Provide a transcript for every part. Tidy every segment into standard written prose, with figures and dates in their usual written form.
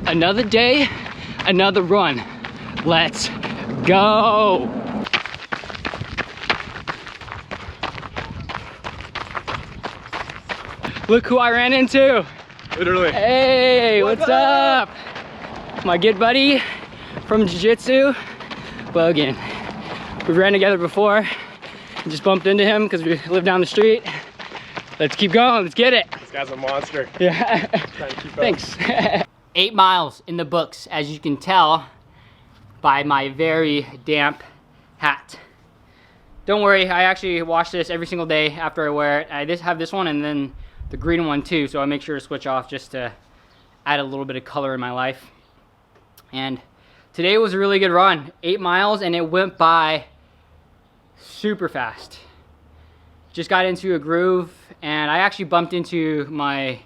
Another day, another run. Let's go. Look who I ran into. Literally. Hey, what's up? My good buddy from Jiu-Jitsu, Logan. We ran together before. Just bumped into him because we live down the street. Let's keep going, let's get it. This guy's a monster. Yeah. Trying to keep up. Thanks. 8 miles in the books, as you can tell by my very damp hat. Don't worry, I actually wash this every single day after I wear it. I just have this one and then the green one too, so I make sure to switch off just to add a little bit of color in my life. And today was a really good run, 8 miles, and it went by super fast. Just got into a groove, and I actually bumped into my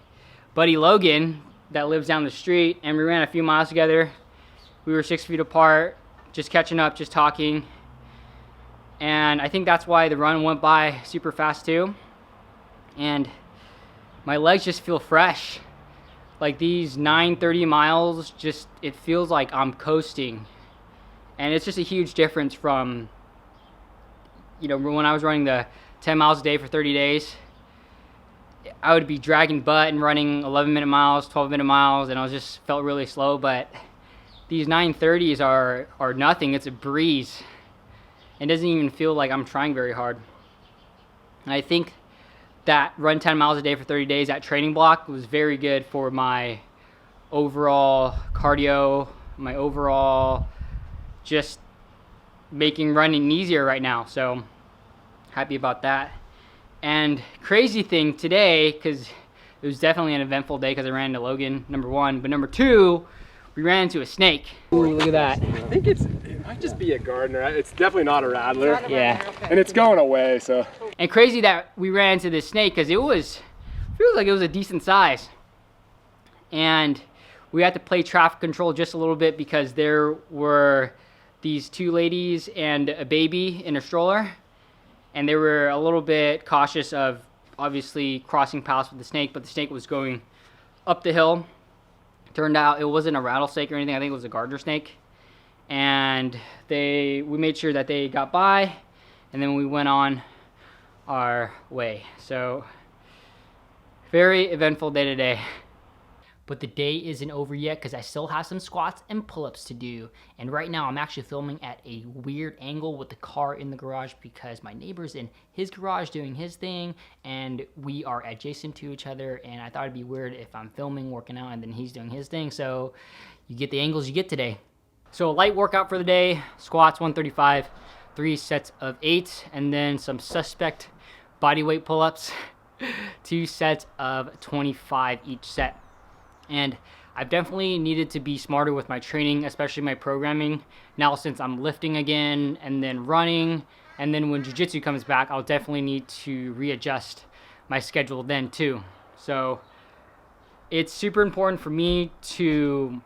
buddy Logan that lives down the street, and we ran a few miles together. We were 6 feet apart, just catching up, just talking. And I think that's why the run went by super fast too. And my legs just feel fresh. Like these 9:30 miles, just, it feels like I'm coasting. And it's just a huge difference from, you know, when I was running the 10 miles a day for 30 days, I would be dragging butt and running 11-minute miles, 12-minute miles, and I just felt really slow. But these 9:30s are nothing. It's a breeze. It doesn't even feel like I'm trying very hard. And I think that run 10 miles a day for 30 days, that training block was very good for my overall cardio, my overall just making running easier right now. So happy about that. And crazy thing today, because it was definitely an eventful day because I ran into Logan, number one, but number two, we ran into a snake. Ooh, look at that. I think it might just be a gardener. It's definitely not a rattler. Yeah. And it's going away, so. And crazy that we ran into this snake because feels like it was a decent size. And we had to play traffic control just a little bit because there were these two ladies and a baby in a stroller. And they were a little bit cautious of obviously crossing paths with the snake, but the snake was going up the hill. Turned out it wasn't a rattlesnake or anything. I think it was a gardener snake. And we made sure that they got by, and then we went on our way. So very eventful day today. But the day isn't over yet because I still have some squats and pull-ups to do. And right now I'm actually filming at a weird angle with the car in the garage because my neighbor's in his garage doing his thing and we are adjacent to each other, and I thought it'd be weird if I'm filming, working out, and then he's doing his thing. So you get the angles you get today. So a light workout for the day, squats 135, 3 sets of 8, and then some suspect bodyweight pull-ups, 2 sets of 25 each set. And I've definitely needed to be smarter with my training, especially my programming. Now since I'm lifting again and then running, and then when jiu-jitsu comes back, I'll definitely need to readjust my schedule then too. So it's super important for me to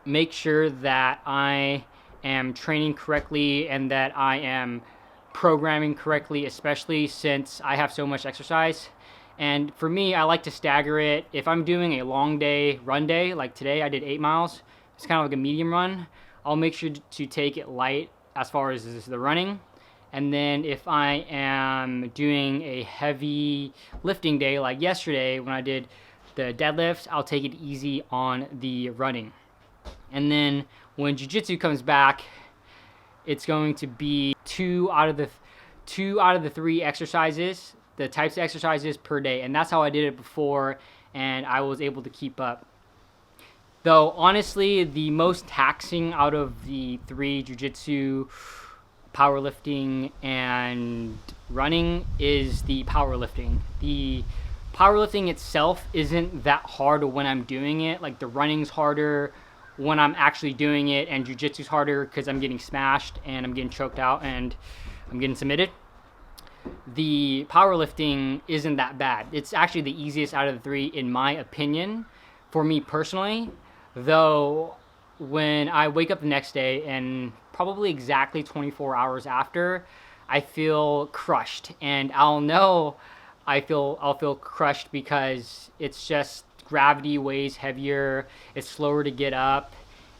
make sure that I am training correctly and that I am programming correctly, especially since I have so much exercise. And for me, I like to stagger it. If I'm doing a long day, run day, like today I did 8 miles, it's kind of like a medium run, I'll make sure to take it light as far as the running. And then if I am doing a heavy lifting day like yesterday when I did the deadlifts, I'll take it easy on the running. And then when jiu-jitsu comes back, it's going to be 2 out of the 3 exercises, the types of exercises per day. And that's how I did it before, and I was able to keep up. Though honestly, the most taxing out of the 3, jiu-jitsu, powerlifting, and running, is the powerlifting. The powerlifting itself isn't that hard when I'm doing it. Like the running's harder when I'm actually doing it, and jiu-jitsu's harder because I'm getting smashed and I'm getting choked out and I'm getting submitted. The powerlifting isn't that bad. It's actually the easiest out of the 3 in my opinion, for me personally. Though when I wake up the next day and probably exactly 24 hours after, I feel crushed, and I'll know I'll feel crushed because it's just gravity weighs heavier, it's slower to get up,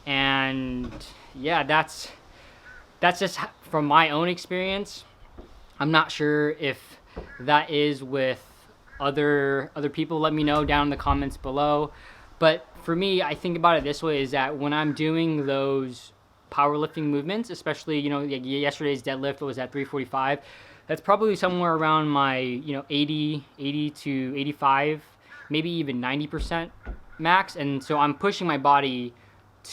and yeah, that's just from my own experience. I'm not sure if that is with other people. Let me know down in the comments below. But for me, I think about it this way, is that when I'm doing those powerlifting movements, especially, you know, like yesterday's deadlift was at 345, that's probably somewhere around my, you know, 80 to 85, maybe even 90% max. And so I'm pushing my body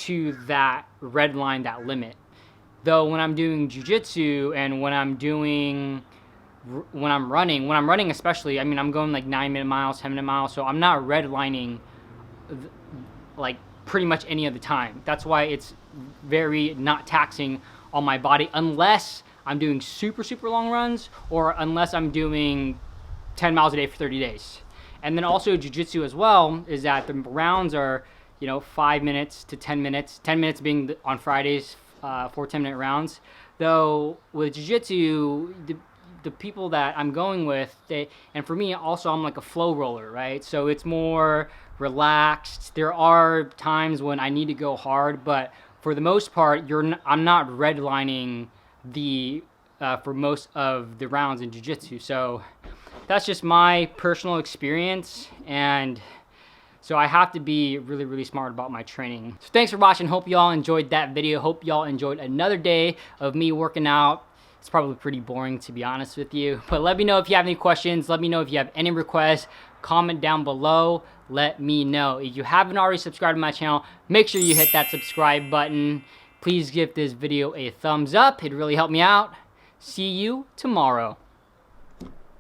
to that red line, that limit. Though when I'm doing jiu-jitsu and when I'm running especially, I mean, I'm going like 9-minute miles, 10-minute miles, so I'm not redlining like pretty much any of the time. That's why it's very not taxing on my body, unless I'm doing super long runs, or unless I'm doing 10 miles a day for 30 days. And then also jiu-jitsu as well, is that the rounds are, you know, 5 minutes to 10 minutes, 10 minutes being on Fridays, 4 10-minute rounds. Though with jiu-jitsu, the people that I'm going with, and for me also, I'm like a flow roller, right? So it's more relaxed. There are times when I need to go hard, but for the most part, I'm not redlining for most of the rounds in jiu-jitsu. So that's just my personal experience, and so I have to be really smart about my training. So thanks for watching. Hope y'all enjoyed that video. Hope y'all enjoyed another day of me working out. It's probably pretty boring, to be honest with you, but let me know if you have any questions. Let me know if you have any requests. Comment down below. Let me know. If you haven't already subscribed to my channel, make sure you hit that subscribe button. Please give this video a thumbs up. It really helped me out. See you tomorrow.